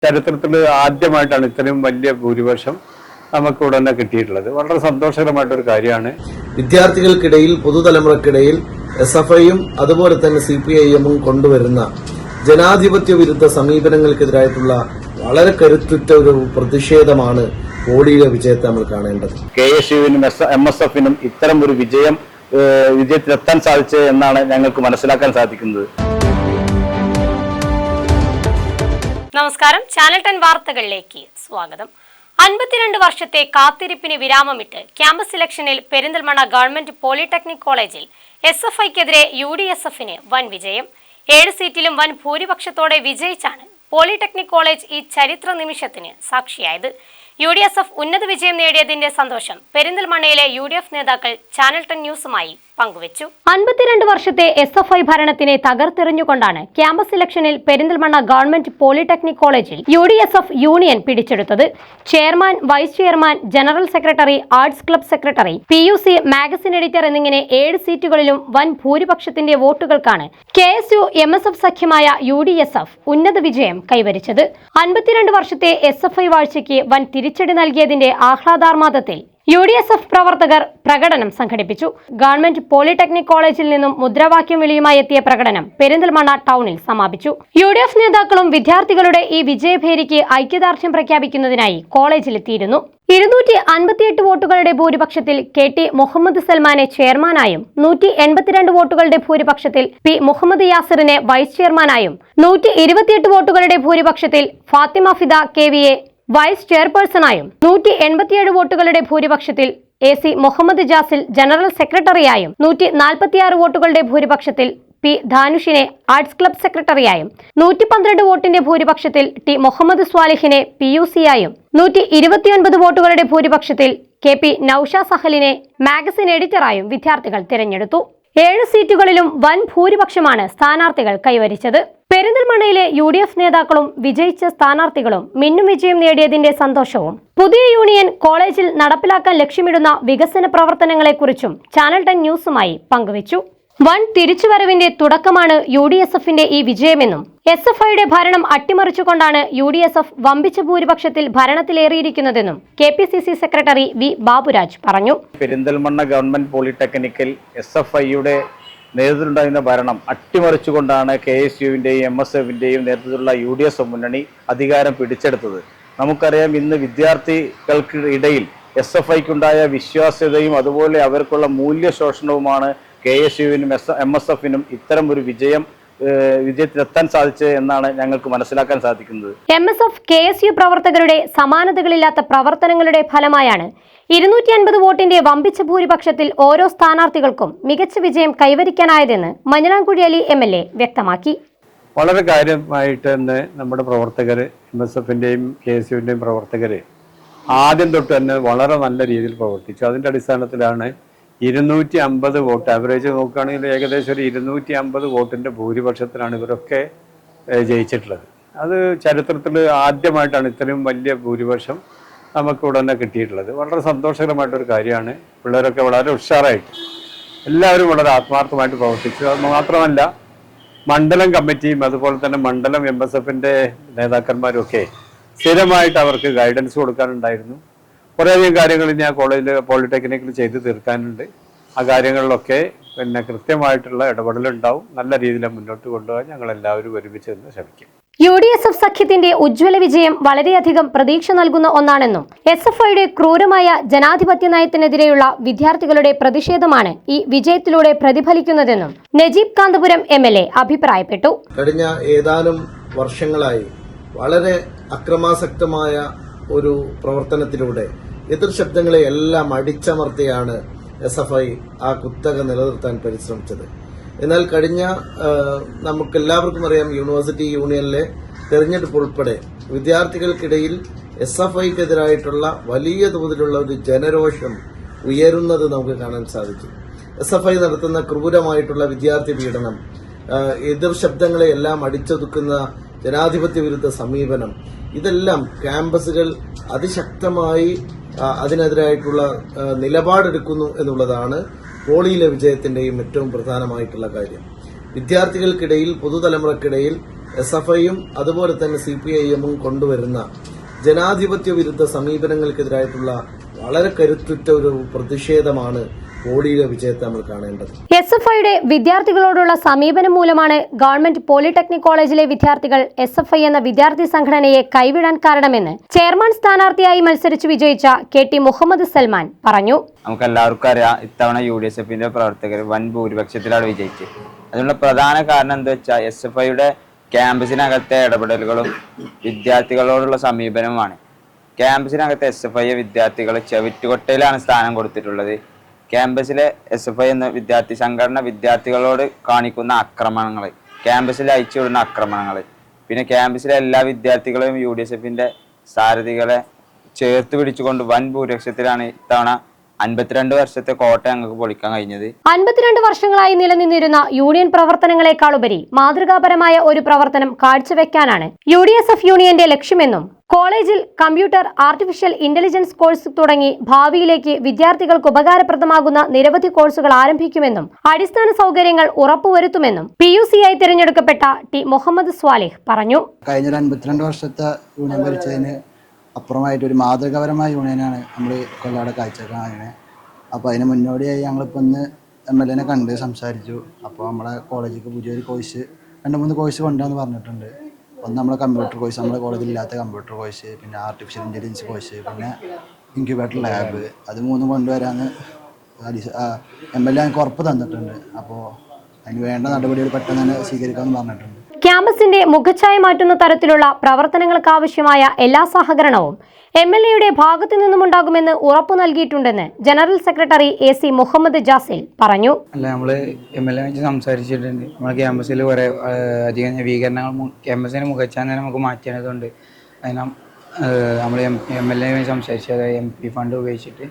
ചരിത്രത്തിൽ ആദ്യമായിട്ടാണ് ഇത്രയും വലിയ ഭൂരിപക്ഷം നമുക്ക് ഉടനെ കിട്ടിയിട്ടുള്ളത്. വളരെ സന്തോഷകരമായിട്ടൊരു കാര്യമാണ്. വിദ്യാർത്ഥികൾക്കിടയിൽ പുതുതലമുറക്കിടയിൽ SFIയും അതുപോലെ തന്നെ CPIMും കൊണ്ടുവരുന്ന ജനാധിപത്യ വിരുദ്ധ സമീപനങ്ങൾക്കെതിരായിട്ടുള്ള വളരെ കരുത്തുറ്റ ഒരു പ്രതിഷേധമാണ് പോളിയിലെ വിജയത്തെ നമ്മൾ കാണേണ്ടത്. KSUവിനും MSFനും ഇത്തരം ഒരു വിജയത്തിലെത്താൻ സാധിച്ചത് എന്നാണ് ഞങ്ങൾക്ക് മനസ്സിലാക്കാൻ സാധിക്കുന്നത്. നമസ്കാരം, ചാനൽ 10 വാർത്തകളിലേക്ക് സ്വാഗതം. 52 വർഷത്തെ കാത്തിരിപ്പിന് വിരാമമിട്ട് ക്യാമ്പസ് ഇലക്ഷനിൽ പെരിന്തൽമണ്ണ ഗവൺമെന്റ് പോളിടെക്നിക് കോളേജിൽ SFIക്കെതിരെ UDSFന് വൻ വിജയം. 7 സീറ്റിലും വൻ ഭൂരിപക്ഷത്തോടെ വിജയിച്ചാണ് പോളിടെക്നിക് കോളേജ് ഈ ചരിത്ര നിമിഷത്തിന് സാക്ഷിയായത്. UDSF ഉന്നത വിജയം നേടിയതിന്റെ സന്തോഷം പെരിന്തൽമണ്ണയിലെ UDF നേതാക്കൾ ചാനൽ 10 ന്യൂസുമായി പങ്കുവച്ചു. 52 വർഷത്തെ SFI ഭരണത്തിനെ തകർത്തെറിഞ്ഞുകൊണ്ടാണ് ക്യാമ്പസ് ഇലക്ഷനിൽ പെരിന്തൽമണ്ണ ഗവൺമെന്റ് പോളിടെക്നിക് കോളേജിൽ UDSF യൂണിയൻ പിടിച്ചെടുത്തത്. Chairman, vice chairman, general secretary, arts club secretary, PUC, magazine editor എന്നിങ്ങനെ 7 സീറ്റുകളിലും വൻ ഭൂരിപക്ഷത്തിന്റെ വോട്ടുകൾക്കാണ് KSU MSF സഖ്യമായ UDSF ഉന്നത വിജയം കൈവരിച്ചത്. 52 വർഷത്തെ SFI വാഴ്ചയ്ക്ക് വൻ തിരിച്ചടി നൽകിയതിന്റെ ആഹ്ലാദാർമാദത്തിൽ UDSF പ്രവർത്തകർ പ്രകടനം സംഘടിപ്പിച്ചു. ഗവൺമെന്റ് പോളിടെക്നിക് കോളേജിൽ നിന്നും മുദ്രാവാക്യം വിളിയുമായി എത്തിയ പ്രകടനം പെരിന്തൽമണ്ണ ടൗണിൽ സമാപിച്ചു. UDF നേതാക്കളും വിദ്യാർത്ഥികളുടെ ഈ വിജയഭേരിക്ക് ഐക്യദാർഢ്യം പ്രഖ്യാപിക്കുന്നതിനായി കോളേജിലെത്തിയിരുന്നു. 258 വോട്ടുകളുടെ ഭൂരിപക്ഷത്തിൽ KT മുഹമ്മദ് സൽമാനെ ചെയർമാനായും 182 വോട്ടുകളുടെ ഭൂരിപക്ഷത്തിൽ P മുഹമ്മദ് യാസിറിനെ വൈസ് ചെയർമാനായും 128 വോട്ടുകളുടെ ഭൂരിപക്ഷത്തിൽ ഫാത്തിമ ഫിദ KVA വൈസ് ചെയർപേഴ്സണായും 187 വോട്ടുകളുടെ ഭൂരിപക്ഷത്തിൽ AC മുഹമ്മദ് ജാസിൽ ജനറൽ സെക്രട്ടറിയായും 146 വോട്ടുകളുടെ ഭൂരിപക്ഷത്തിൽ P ധാനുഷിനെ ആർട്സ് ക്ലബ് സെക്രട്ടറിയായും 112 വോട്ടിന്റെ ഭൂരിപക്ഷത്തിൽ T മുഹമ്മദ് സ്വാലിഹിനെ PUCയായും 129 വോട്ടുകളുടെ ഭൂരിപക്ഷത്തിൽ KP നൌഷാ സഹലിനെ മാഗസിൻ എഡിറ്ററായും വിദ്യാർത്ഥികൾ തിരഞ്ഞെടുത്തു. 7 സീറ്റുകളിലും വൻ ഭൂരിപക്ഷമാണ് സ്ഥാനാർത്ഥികൾ കൈവരിച്ചത്. പെരിന്തൽമണ്ണയിലെ UDF നേതാക്കളും വിജയിച്ച സ്ഥാനാർത്ഥികളും മിന്നും വിജയം നേടിയതിന്റെ സന്തോഷവും പുതിയ യൂണിയൻ കോളേജിൽ നടപ്പിലാക്കാൻ ലക്ഷ്യമിടുന്ന വികസന പ്രവർത്തനങ്ങളെക്കുറിച്ചും ചാനൽ 10 ന്യൂസുമായി പങ്കുവച്ചു. വൻ തിരിച്ചുവരവിന്റെ തുടക്കമാണ് UDSFന്റെ ഈ വിജയമെന്നും SFIയുടെ ഭരണം അട്ടിമറിച്ചുകൊണ്ടാണ് UDSF വമ്പിച്ച ഭൂരിപക്ഷത്തിൽ ഭരണത്തിലേറിയിരിക്കുന്നതെന്നും KPCC സെക്രട്ടറി V ബാബുരാജ് പറഞ്ഞു. പെരിന്തൽമണ്ണ ഗവൺമെന്റ് പോളിടെക്നിക്കൽ SFIയുടെ നേതൃത്വത്തിലുണ്ടായിരുന്ന ഭരണം അട്ടിമറിച്ചുകൊണ്ടാണ് KSUവിന്റെയും MSFന്റെയും നേതൃത്വത്തിലുള്ള UDSF മുന്നണി അധികാരം പിടിച്ചെടുത്തത്. നമുക്കറിയാം, ഇന്ന് വിദ്യാർത്ഥികൾക്ക് ഇടയിൽ SFIക്കുണ്ടായ വിശ്വാസ്യതയും അതുപോലെ അവർക്കുള്ള മൂല്യശോഷണവുമാണ് KSUവിനും MSFനും ഇത്തരം ഒരു വിജയത്തിലെത്താൻ സാധിച്ചത് എന്നാണ് ഞങ്ങൾക്ക് മനസ്സിലാക്കാൻ സാധിക്കുന്നത്. MSF KSU പ്രവർത്തകരുടെ സമാനതകളില്ലാത്ത പ്രവർത്തനങ്ങളുടെ ഫലമായാണ് 250 വോട്ടിന്റെ വമ്പിച്ച ഭൂരിപക്ഷത്തിൽ ഓരോ സ്ഥാനാർത്ഥികൾക്കും മികച്ച വിജയം കൈവരിക്കാനായതെന്ന് മഞ്ഞളാംകുഴി അലി MLA വ്യക്തമാക്കി. വളരെ കാര്യമായിട്ട് തന്നെ നമ്മുടെ പ്രവർത്തകർ, MSFന്റെയും KSUവിന്റെയും പ്രവർത്തകർ ആദ്യം തൊട്ട് തന്നെ വളരെ നല്ല രീതിയിൽ പ്രവർത്തിച്ചു. അതിന്റെ അടിസ്ഥാനത്തിലാണ് 250 വോട്ട് ആവറേജ് നോക്കുകയാണെങ്കിൽ ഏകദേശം ഒരു 250 വോട്ടിന്റെ ഭൂരിപക്ഷത്തിലാണ് ഇവരൊക്കെ ജയിച്ചിട്ടുള്ളത്. അത് ചരിത്രത്തിൽ ആദ്യമായിട്ടാണ് ഇത്രയും വലിയ ഭൂരിപക്ഷം നമുക്ക് ഉടനെ കിട്ടിയിട്ടുള്ളത്. വളരെ സന്തോഷകരമായിട്ടൊരു കാര്യമാണ്. പിള്ളേരൊക്കെ വളരെ ഉഷാറായിട്ട് എല്ലാവരും വളരെ ആത്മാർത്ഥമായിട്ട് പ്രവർത്തിച്ചു. അത് മാത്രമല്ല, മണ്ഡലം കമ്മിറ്റിയും അതുപോലെ തന്നെ മണ്ഡലം MSFന്റെ നേതാക്കന്മാരും ഒക്കെ സ്ഥിരമായിട്ട് അവർക്ക് ഗൈഡൻസ് കൊടുക്കാനുണ്ടായിരുന്നു. കുറേയധികം കാര്യങ്ങൾ ഞാൻ കോളേജിൽ പോളിടെക്നിക്കിൽ ചെയ്ത് തീർക്കാനുണ്ട്. ആ കാര്യങ്ങളിലൊക്കെ കൃത്യമായിട്ടുള്ള ഇടപെടലുണ്ടാവും. നല്ല രീതിയിൽ മുന്നോട്ട് കൊണ്ടുപോകാൻ ഞങ്ങൾ എല്ലാവരും ഒരുമിച്ച് നിന്ന് ശ്രമിക്കും. UDSF സഖ്യത്തിന്റെ ഉജ്ജ്വല വിജയം വളരെയധികം പ്രതീക്ഷ നൽകുന്ന ഒന്നാണെന്നും SFIയുടെ ക്രൂരമായ ജനാധിപത്യ നയത്തിനെതിരെയുള്ള വിദ്യാർത്ഥികളുടെ പ്രതിഷേധമാണ് ഈ വിജയത്തിലൂടെ പ്രതിഫലിക്കുന്നതെന്നും നജീബ് കാന്തപുരം MLA അഭിപ്രായപ്പെട്ടു. കഴിഞ്ഞ ഏതാനും വർഷങ്ങളായി വളരെ അക്രമാസക്തമായ ഒരു പ്രവർത്തനത്തിലൂടെ എതിർ ശബ്ദങ്ങളെ എല്ലാം അടിച്ചമർത്തിയാണ് SFI ആ കുത്തക നിലനിർത്താൻ പരിശ്രമിച്ചത്. എന്നാൽ കഴിഞ്ഞ നമുക്കെല്ലാവർക്കും അറിയാം, യൂണിവേഴ്സിറ്റി യൂണിയനിലെ തെരഞ്ഞെടുപ്പ് ഉൾപ്പെടെ വിദ്യാർത്ഥികൾക്കിടയിൽ SFIക്കെതിരായിട്ടുള്ള വലിയ തോതിലുള്ള ഒരു ജനരോഷം ഉയരുന്നത് നമുക്ക് കാണാൻ സാധിച്ചു. SFI നടത്തുന്ന ക്രൂരമായിട്ടുള്ള വിദ്യാർത്ഥി പീഡനം, എതിർ ശബ്ദങ്ങളെ എല്ലാം അടിച്ചൊതുക്കുന്ന ജനാധിപത്യ വിരുദ്ധ സമീപനം, ഇതെല്ലാം ക്യാമ്പസുകൾ അതിശക്തമായി അതിനെതിരായിട്ടുള്ള നിലപാടെടുക്കുന്നു എന്നുള്ളതാണ് പോളിയിലെ വിജയത്തിന്റെയും ഏറ്റവും പ്രധാനമായിട്ടുള്ള കാര്യം. വിദ്യാർത്ഥികൾക്കിടയിൽ പുതുതലമുറക്കിടയിൽ SFIയും അതുപോലെ തന്നെ CPIഎമ്മും കൊണ്ടുവരുന്ന ജനാധിപത്യ വിരുദ്ധ സമീപനങ്ങൾക്കെതിരായിട്ടുള്ള വളരെ കരുത്തുറ്റ ഒരു പ്രതിഷേധമാണ് കോടിയിലെ വിജയത്തെ നമ്മൾ കാണേണ്ടത്. SFIയുടെ വിദ്യാർത്ഥികളോടുള്ള സമീപനം മൂലമാണ് ഗവൺമെന്റ് പോളിടെക്നിക് കോളേജിലെ വിദ്യാർത്ഥികൾ SFI എന്ന വിദ്യാർത്ഥി സംഘടനയെ കൈവിടാൻ കാരണമെന്ന് ചെയർമാൻ സ്ഥാനാർത്ഥിയായി മത്സരിച്ചു വിജയിച്ച KT മുഹമ്മദ് സൽമാൻ പറഞ്ഞു. നമുക്ക് എല്ലാവർക്കും അറിയാം, ഇത്തവണ UDSFന്റെ പ്രവർത്തകർ വൻ ഭൂരിപക്ഷത്തിലാണ് വിജയിച്ചത്. അതിനുള്ള പ്രധാന കാരണം എന്താ വെച്ചാൽ SFIയുടെ ക്യാമ്പസിനകത്തെ ഇടപെടലുകളും വിദ്യാർത്ഥികളോടുള്ള സമീപനവുമാണ്. ക്യാമ്പസിനകത്തെ SFI വിദ്യാർത്ഥികൾ ചെവിറ്റുകൊട്ടയിലാണ് സ്ഥാനം കൊടുത്തിട്ടുള്ളത്. ക്യാമ്പസിലെ SFI എന്ന വിദ്യാർത്ഥി സംഘടന വിദ്യാർത്ഥികളോട് കാണിക്കുന്ന ആക്രമണങ്ങൾ, ക്യാമ്പസിൽ അയച്ചുവിടുന്ന ആക്രമണങ്ങൾ, പിന്നെ ക്യാമ്പസിലെ എല്ലാ വിദ്യാർത്ഥികളെയും UDSFന്റെ സാരഥികളെ ചേർത്ത് പിടിച്ചുകൊണ്ട് വൻ ഭൂരിപക്ഷത്തിലാണ് ഇത്തവണ 52 വർഷത്തെ കോട്ട ഞങ്ങൾക്ക് പൊളിക്കാൻ കഴിഞ്ഞത്. 52 വർഷങ്ങളായി നിലനിന്നിരുന്ന യൂണിയൻ പ്രവർത്തനങ്ങളെക്കാളുപരി മാതൃകാപരമായ ഒരു പ്രവർത്തനം കാഴ്ചവെക്കാനാണ് UDSF യൂണിയന്റെ ലക്ഷ്യമെന്നും കോളേജിൽ കമ്പ്യൂട്ടർ, ആർട്ടിഫിഷ്യൽ ഇന്റലിജൻസ് കോഴ്സ് തുടങ്ങി ഭാവിയിലേക്ക് വിദ്യാർത്ഥികൾക്ക് ഉപകാരപ്രദമാകുന്ന നിരവധി കോഴ്സുകൾ ആരംഭിക്കുമെന്നും അടിസ്ഥാന സൗകര്യങ്ങൾ ഉറപ്പുവരുത്തുമെന്നും PUCയായി തിരഞ്ഞെടുക്കപ്പെട്ട T മുഹമ്മദ് സ്വാലിഹ് പറഞ്ഞു. കഴിഞ്ഞ 52 വർഷത്തെ യൂണിയൻ ഭരിച്ചതിന് അപ്പുറമായിട്ട് ഒരു മാതൃകാപരമായ യൂണിയനാണ് നമ്മൾ കൊല്ലാട് കാഴ്ചവെക്കാൻ. അപ്പോൾ അതിന് മുന്നോടിയായി ഞങ്ങളിപ്പോൾ ഇന്ന് MLA കണ്ട് സംസാരിച്ചു. അപ്പോൾ നമ്മളെ കോളേജിലേക്ക് പുതിയൊരു കോഴ്സ് 2-3 കോഴ്സ് കൊണ്ടുവന്ന് പറഞ്ഞിട്ടുണ്ട്. ഒന്ന് നമ്മളെ കമ്പ്യൂട്ടർ കോഴ്സ്, നമ്മുടെ കോളേജിൽ ഇല്ലാത്ത കമ്പ്യൂട്ടർ കോഴ്സ്, പിന്നെ ആർട്ടിഫിഷ്യൽ ഇൻ്റലിജൻസ് കോഴ്സ്, പിന്നെ ഇൻക്യുബേറ്റർ ലാബ്, അത് 3 കൊണ്ടുവരാമെന്ന് MLA ഞങ്ങൾക്ക് ഉറപ്പ് തന്നിട്ടുണ്ട്. അപ്പോൾ അതിന് വേണ്ട നടപടികൾ പെട്ടെന്ന് തന്നെ സ്വീകരിക്കാമെന്ന് പറഞ്ഞിട്ടുണ്ട്. ക്യാമ്പസിന്റെ മുഖച്ഛായ മാറ്റുന്ന തരത്തിലുള്ള പ്രവർത്തനങ്ങൾക്കാവശ്യമായ എല്ലാ സഹകരണവും MLAയുടെ ഭാഗത്തു നിന്നുമുണ്ടാകുമെന്ന് ഉറപ്പു നൽകിയിട്ടുണ്ടെന്ന് general secretary AC Muhammad Jasil പറഞ്ഞു. അല്ല, നമ്മൾ MLA സംസാരിച്ചിട്ടുണ്ട്. നമ്മുടെ ക്യാമ്പസിൽ കുറേ അധികം നവീകരണങ്ങൾ ക്യാമ്പസിന് മുഖച്ഛായ നമുക്ക് മാറ്റേണ്ടതുണ്ട്. അതിന് നമ്മൾ MLA സംസാരിച്ചത് MP ഫണ്ട് ഉപയോഗിച്ചിട്ട്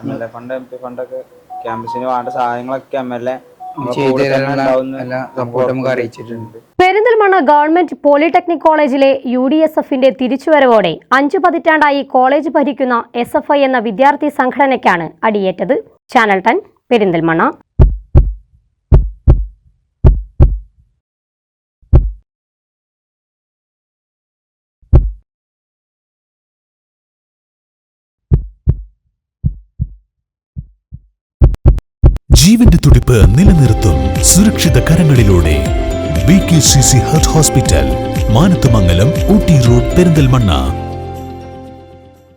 MLA ഫണ്ട്, MP ഫണ്ടൊക്കെ ക്യാമ്പസിന് വേണ്ട സഹായങ്ങളൊക്കെ MLA പെരിന്തൽമണ്ണ ഗവൺമെന്റ് പോളിടെക്നിക് കോളേജിലെ UDSFന്റെ തിരിച്ചുവരവോടെ 5 പതിറ്റാണ്ടായി കോളേജ് ഭരിക്കുന്ന SFI എന്ന വിദ്യാർത്ഥി സംഘടനയ്ക്കാണ് അടിയേറ്റത്. ചാനൽ 10 പെരിന്തൽമണ്ണ. ജീവന്റെ തുടിപ്പ് നിലനിർത്തും സുരക്ഷിത കരങ്ങളിലൂടെ BKCC heart hospital, Manathumangalam, Ooty road, Perinthalmanna.